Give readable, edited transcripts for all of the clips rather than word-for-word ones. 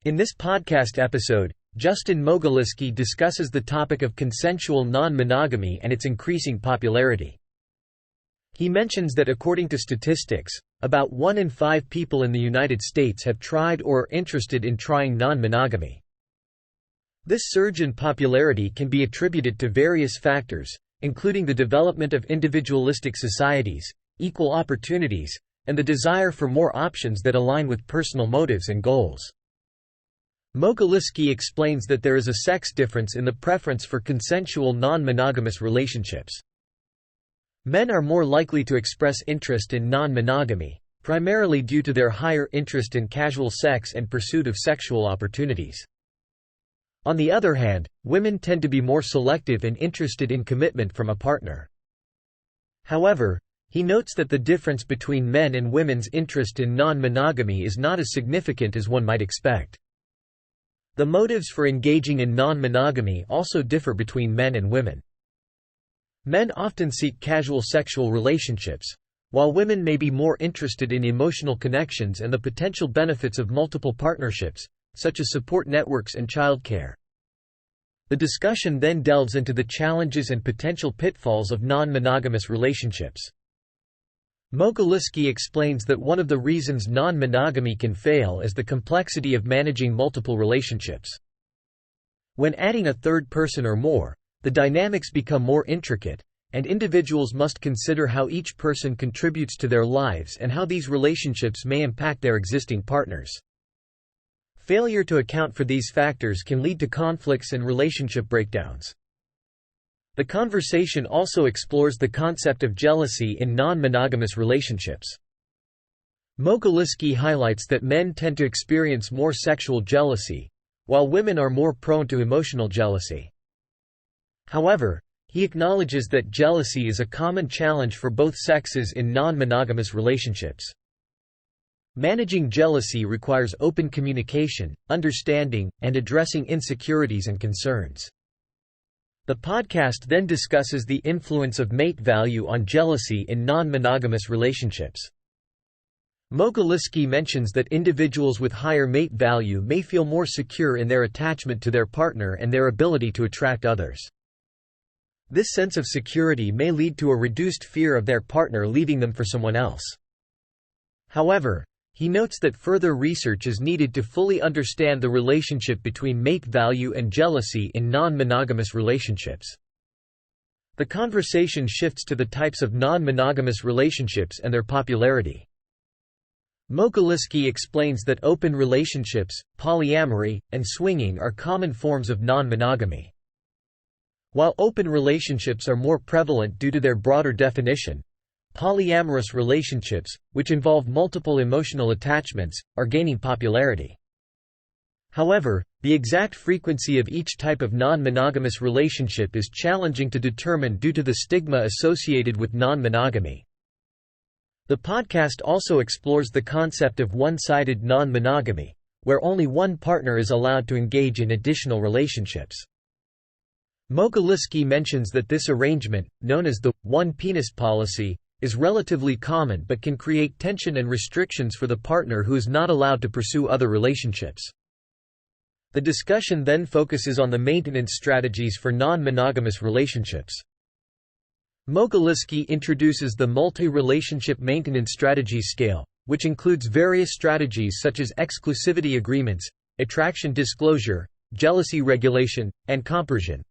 In this podcast episode, Justin Mogiliski discusses the topic of consensual non-monogamy and its increasing popularity. He mentions that according to statistics, about 1 in 5 people in the United States have tried or are interested in trying non-monogamy. This surge in popularity can be attributed to various factors, including the development of individualistic societies, equal opportunities, and the desire for more options that align with personal motives and goals. Mogiliski explains that there is a sex difference in the preference for consensual non-monogamous relationships. Men are more likely to express interest in non-monogamy, primarily due to their higher interest in casual sex and pursuit of sexual opportunities. On the other hand, women tend to be more selective and interested in commitment from a partner. However, he notes that the difference between men and women's interest in non-monogamy is not as significant as one might expect. The motives for engaging in non-monogamy also differ between men and women. Men often seek casual sexual relationships, while women may be more interested in emotional connections and the potential benefits of multiple partnerships, such as support networks and childcare. The discussion then delves into the challenges and potential pitfalls of non-monogamous relationships. Mogiliski explains that one of the reasons non-monogamy can fail is the complexity of managing multiple relationships. When adding a third person or more, the dynamics become more intricate, and individuals must consider how each person contributes to their lives and how these relationships may impact their existing partners. Failure to account for these factors can lead to conflicts and relationship breakdowns. The conversation also explores the concept of jealousy in non-monogamous relationships. Mogiliski highlights that men tend to experience more sexual jealousy, while women are more prone to emotional jealousy. However, he acknowledges that jealousy is a common challenge for both sexes in non-monogamous relationships. Managing jealousy requires open communication, understanding, and addressing insecurities and concerns. The podcast then discusses the influence of mate value on jealousy in non-monogamous relationships. Mogiliski mentions that individuals with higher mate value may feel more secure in their attachment to their partner and their ability to attract others. This sense of security may lead to a reduced fear of their partner leaving them for someone else. However, he notes that further research is needed to fully understand the relationship between mate value and jealousy in non-monogamous relationships. The conversation shifts to the types of non-monogamous relationships and their popularity. Mogiliski explains that open relationships, polyamory, and swinging are common forms of non-monogamy. While open relationships are more prevalent due to their broader definition, polyamorous relationships, which involve multiple emotional attachments, are gaining popularity. However, the exact frequency of each type of non-monogamous relationship is challenging to determine due to the stigma associated with non-monogamy. The podcast also explores the concept of one-sided non-monogamy, where only one partner is allowed to engage in additional relationships. Mogiliski mentions that this arrangement, known as the one-penis policy, is relatively common but can create tension and restrictions for the partner who is not allowed to pursue other relationships. The discussion then focuses on the maintenance strategies for non-monogamous relationships. Mogiliski introduces the multi-relationship maintenance strategy scale, which includes various strategies such as exclusivity agreements, attraction disclosure, jealousy regulation, and compersion.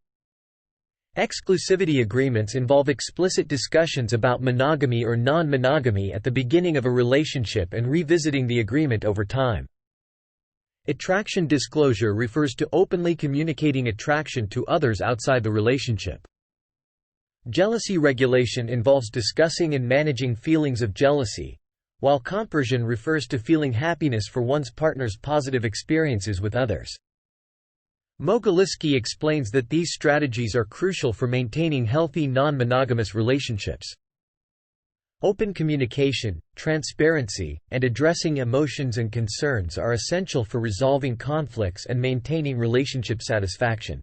Exclusivity agreements involve explicit discussions about monogamy or non-monogamy at the beginning of a relationship and revisiting the agreement over time. Attraction disclosure refers to openly communicating attraction to others outside the relationship. Jealousy regulation involves discussing and managing feelings of jealousy, while compersion refers to feeling happiness for one's partner's positive experiences with others. Mogiliski explains that these strategies are crucial for maintaining healthy non-monogamous relationships. Open communication, transparency, and addressing emotions and concerns are essential for resolving conflicts and maintaining relationship satisfaction.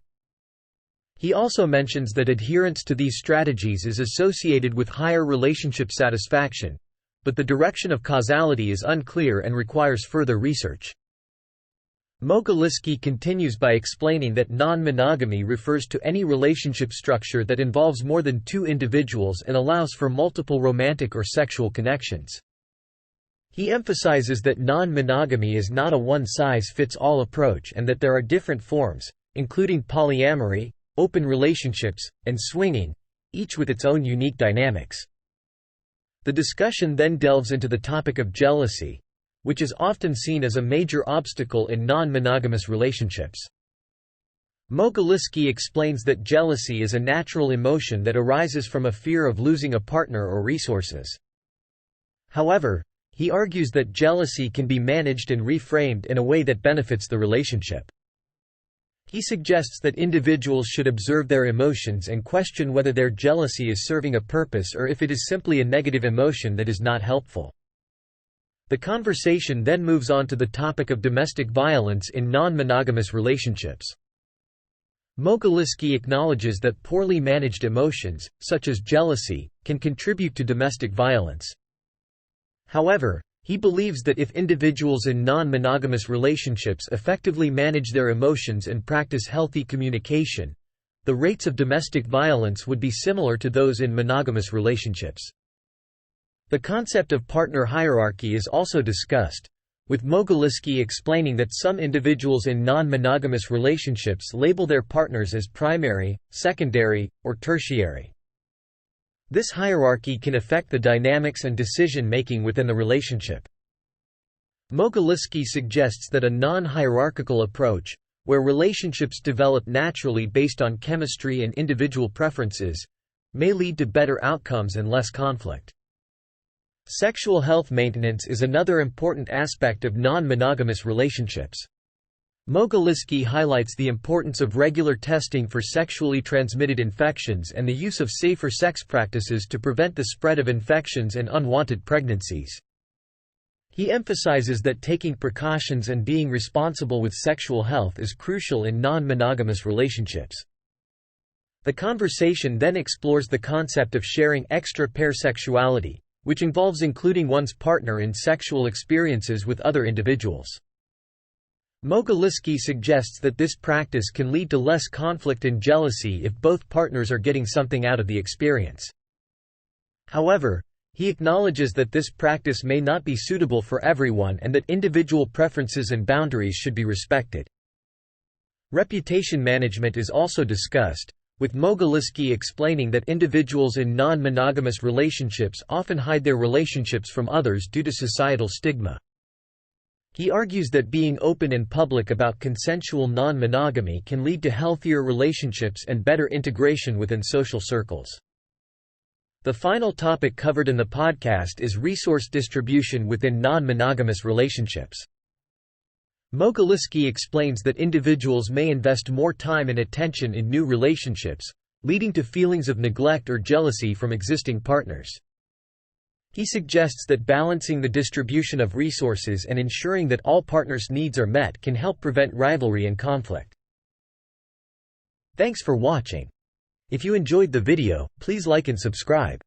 He also mentions that adherence to these strategies is associated with higher relationship satisfaction, but the direction of causality is unclear and requires further research. Mogiliski continues by explaining that non-monogamy refers to any relationship structure that involves more than two individuals and allows for multiple romantic or sexual connections. He emphasizes that non-monogamy is not a one-size-fits-all approach and that there are different forms, including polyamory, open relationships, and swinging, each with its own unique dynamics. The discussion then delves into the topic of jealousy, which is often seen as a major obstacle in non-monogamous relationships. Mogiliski explains that jealousy is a natural emotion that arises from a fear of losing a partner or resources. However, he argues that jealousy can be managed and reframed in a way that benefits the relationship. He suggests that individuals should observe their emotions and question whether their jealousy is serving a purpose or if it is simply a negative emotion that is not helpful. The conversation then moves on to the topic of domestic violence in non-monogamous relationships. Mogiliski acknowledges that poorly managed emotions, such as jealousy, can contribute to domestic violence. However, he believes that if individuals in non-monogamous relationships effectively manage their emotions and practice healthy communication, the rates of domestic violence would be similar to those in monogamous relationships. The concept of partner hierarchy is also discussed, with Mogiliski explaining that some individuals in non-monogamous relationships label their partners as primary, secondary, or tertiary. This hierarchy can affect the dynamics and decision-making within the relationship. Mogiliski suggests that a non-hierarchical approach, where relationships develop naturally based on chemistry and individual preferences, may lead to better outcomes and less conflict. Sexual health maintenance is another important aspect of non-monogamous relationships. Mogiliski highlights the importance of regular testing for sexually transmitted infections and the use of safer sex practices to prevent the spread of infections and unwanted pregnancies. He emphasizes that taking precautions and being responsible with sexual health is crucial in non-monogamous relationships. The conversation then explores the concept of sharing extra-pair sexuality, which involves including one's partner in sexual experiences with other individuals. Mogiliski suggests that this practice can lead to less conflict and jealousy if both partners are getting something out of the experience. However, he acknowledges that this practice may not be suitable for everyone and that individual preferences and boundaries should be respected. Reputation management is also discussed, with Mogiliski explaining that individuals in non-monogamous relationships often hide their relationships from others due to societal stigma. He argues that being open and public about consensual non-monogamy can lead to healthier relationships and better integration within social circles. The final topic covered in the podcast is resource distribution within non-monogamous relationships. Mogiliski explains that individuals may invest more time and attention in new relationships, leading to feelings of neglect or jealousy from existing partners. He suggests that balancing the distribution of resources and ensuring that all partners' needs are met can help prevent rivalry and conflict. Thanks for watching. If you enjoyed the video, please like and subscribe.